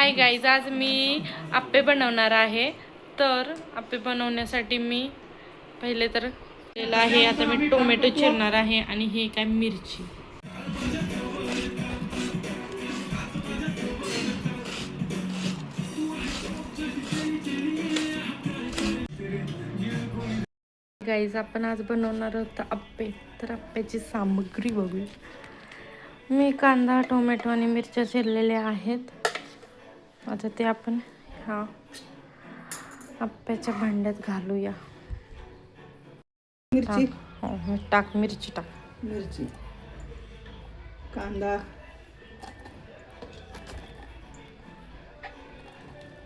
Hi guys, आज मी आप्पे बनवणार आहे. तर आप्पे बनवण्यासाठी मी पहिले तर केलेलं आहे. आता मी टोमॅटो चिरणार आहे आणि हे काय मिरची. गाईज, आपण आज बनवणार आहोत आप्पे. तर आप्प्याची सामग्री बघूया. मी कांदा, टोमॅटो आणि मिरच्या चिरलेल्या आहेत. आता ते आपण ह्या आप्प्याच्या भांड्यात घालूया. मिरची टाक मिरची टाक. मिरची, कांदा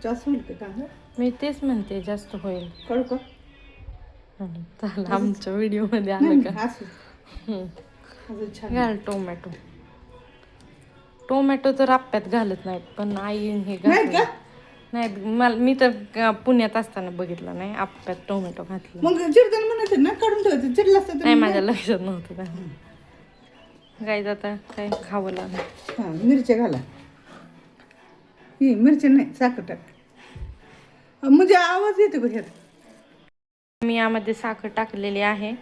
जास्त होईल का कांदा? मी तेच म्हणते जास्त होईल. कळू का? चला, आमच्या व्हिडिओ मध्ये आलं का? अजून छान घाल टोमॅटो. टोमॅटो तर आप्यात घालत नाहीत, पण आई हे नाही घालत का? नाही. मी तर पुण्यात असताना बघितलं नाही आप्यात टोमॅटो घातलं. मग चिरताना म्हणायचं ना, काढून ठेवायचं. चिरलं असतं तर नाही, माझ्या लक्षात नव्हतं त्या. गाईज, आता काय खावं लागलं. हां, मिरच्या घाला. ही मिरची नाही, साखर टाक. म्हणजे आवाज येतो का ह्यात? मी यामध्ये साखर टाकलेली आहे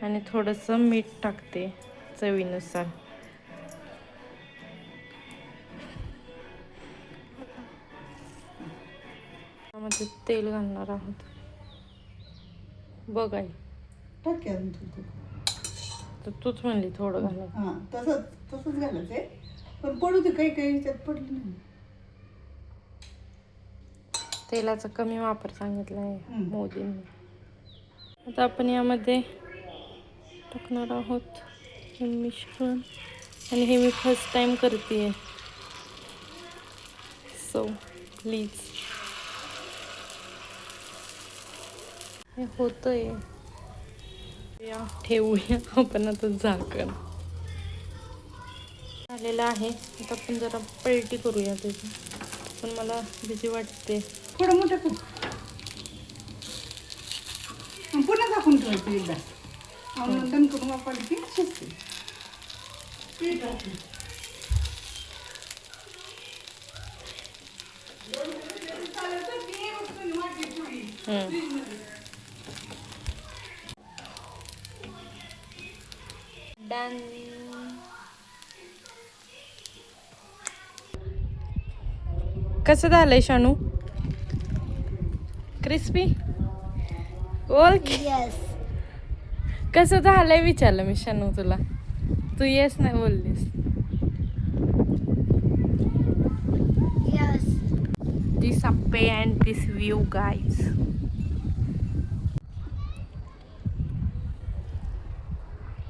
आणि थोडंसं मीठ टाकते चवीनुसार. त्यामध्ये तेल घालणार आहोत. बघ आई, टाक की अजून थोडं. तर तूच म्हणली थोडं घालायचं. हां, तसंच घालायचं आहे. पण पडू दे, काही ह्याच्यात पडलं नाही. तेलाचा कमी वापर सांगितला आहे मोदींनी. आता आपण यामध्ये टाकणार आहोत हे मिश्रण. आणि हे मी फर्स्ट टाइम करते, सो प्लीज. हे होतंय, या ठेवूया आपण आता झाकण. झालेलं आहे. आता आपण जरा पलटी करूया त्याची. पण मला भीती वाटते. थोडं मोठं कर. पुन्हा झाकून ठेवायचं एकदा. दम करून वापरली की शिजते. डन. कसं झालंय शानू? क्रिस्पी? बोल की. कसं झालंय विचारलं मी शानू तुला. तू येस नाही बोललीस. दिस अप्पे अँड दिस व्ह्यू गाईज.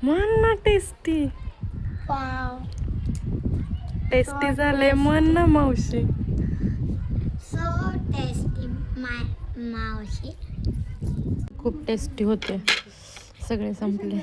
म्हण ना टेस्टी. टेस्टी झालंय म्हण ना मावशी. So tasty, my मावशी. खूप टेस्टी होते. सगळे संपले.